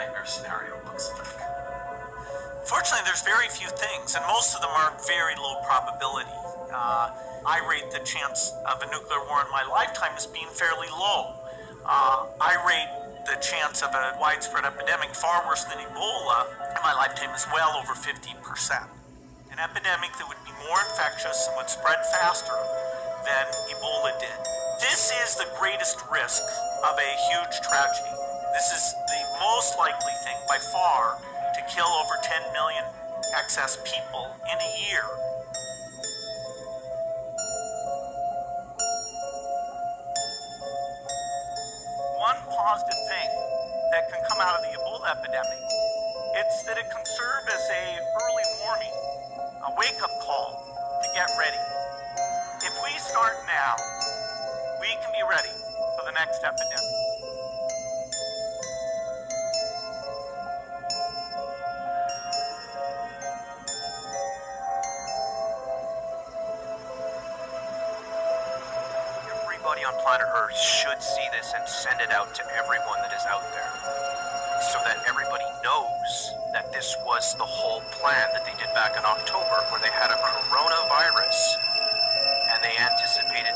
nightmare scenario looks like? Fortunately, there's very few things, and most of them are very low probability. I rate the chance of a nuclear war in my lifetime as being fairly low. I rate the chance of a widespread epidemic far worse than Ebola in my lifetime as well over 50%. An epidemic that would be more infectious and would spread faster than Ebola did. This is the greatest risk of a huge tragedy. This is the most likely thing by far to kill over 10 million excess people in a year. One positive thing that can come out of the Ebola epidemic, it's that it can serve as a early warning, a wake-up call to get ready. If we start now, we can be ready for the next epidemic. Everybody on planet Earth should see this and send it out to everyone that is out there, so that everybody knows that this was the whole plan that they did back in October, where they had a coronavirus and they anticipated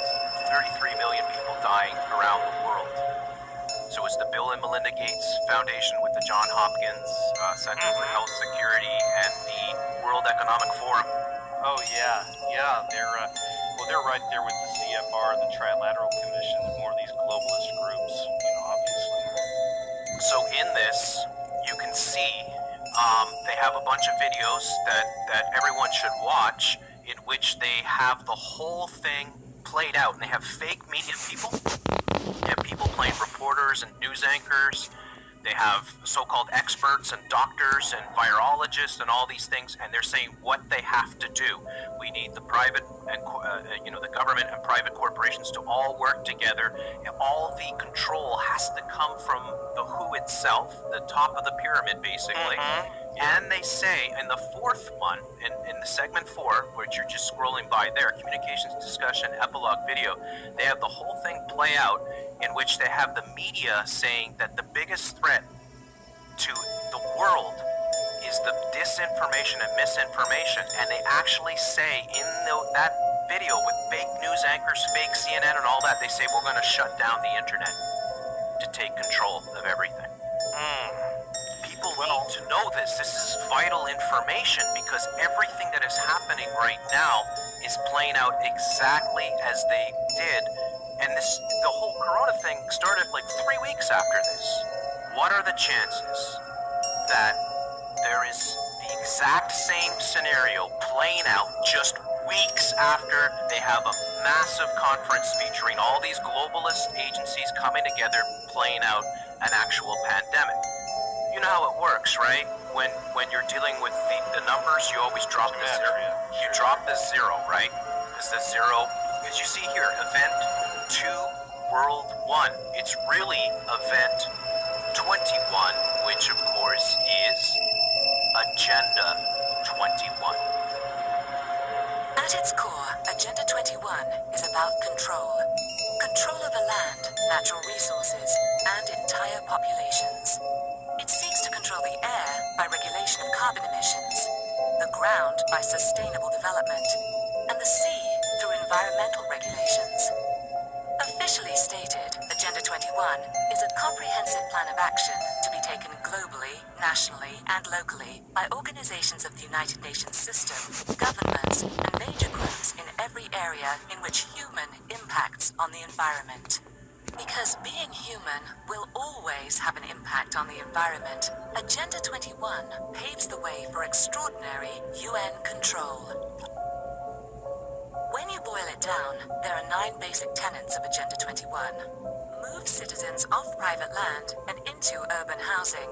33 million people dying around the world. So it's the Bill and Melinda Gates Foundation with the John Hopkins Center for Health Security and the World Economic Forum. Oh yeah, they're right there with the CFR, the Trilateral Commission, and more of these globalist groups, obviously. So in this, you can see they have a bunch of videos that everyone should watch, in which they have the whole thing played out, and they have fake media people. They have people playing reporters and news anchors. They have so-called experts and doctors and virologists and all these things, and they're saying what they have to do. We need the private and the government and private corporations to all work together. And all the control has to come from the WHO itself, the top of the pyramid, basically. And they say in the fourth one, in the segment 4, which you're just scrolling by there, communications discussion epilogue video, they have the whole thing play out, in which they have the media saying that the biggest threat to the world is the disinformation and misinformation. And they actually say in that video with fake news anchors, fake CNN and all that, they say we're going to shut down the internet to take control of everything. People need to know this. This is vital information, because everything that is happening right now is playing out exactly as they did. And the whole corona thing started like 3 weeks after this. What are the chances that there is the exact same scenario playing out just weeks after they have a massive conference featuring all these globalist agencies coming together, playing out an actual pandemic? You know how it works, right? When you're dealing with the numbers, you always drop the zero. You drop the zero, right? Because the zero, as you see here, event 2, world 1. It's really event 21, which of course is Agenda 21. At its core, Agenda 21 is about control. Control of the land, natural resources, and entire populations. It seeks to control the air by regulation of carbon emissions, the ground by sustainable development, and the sea through environmental regulations. Officially stated, Agenda 21 is a comprehensive plan of action to be taken globally, nationally, and locally by organizations of the United Nations system, governments, and major groups in every area in which human impacts on the environment. Because being human will always have an impact on the environment, Agenda 21 paves the way for extraordinary UN control. When you boil it down, there are 9 basic tenets of Agenda 21. Move citizens off private land and into urban housing.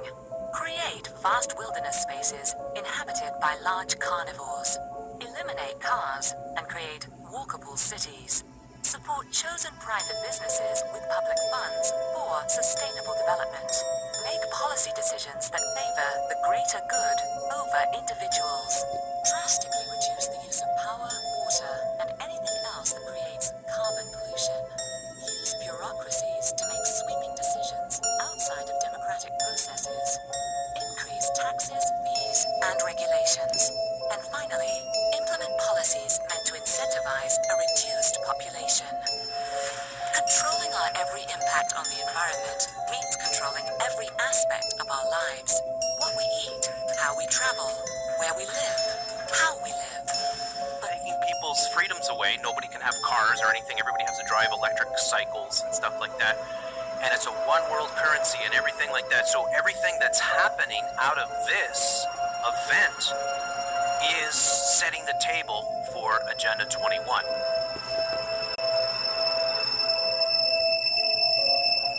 Create vast wilderness spaces inhabited by large carnivores. Eliminate cars and create walkable cities. Support chosen private businesses with public funds for sustainable development. Make policy decisions that favor the greater good over individuals. Drastically reduce the use of power, water, and anything else that creates carbon pollution. Use bureaucracies to make sweeping decisions outside of democratic processes. population. Controlling our every impact on the environment means controlling every aspect of our lives. What we eat, how we travel, where we live, how we live. Taking people's freedoms away. Nobody can have cars or anything. Everybody has to drive electric cycles and stuff like that. And it's a one world currency and everything like that. So everything that's happening out of this event is setting the table for Agenda 21.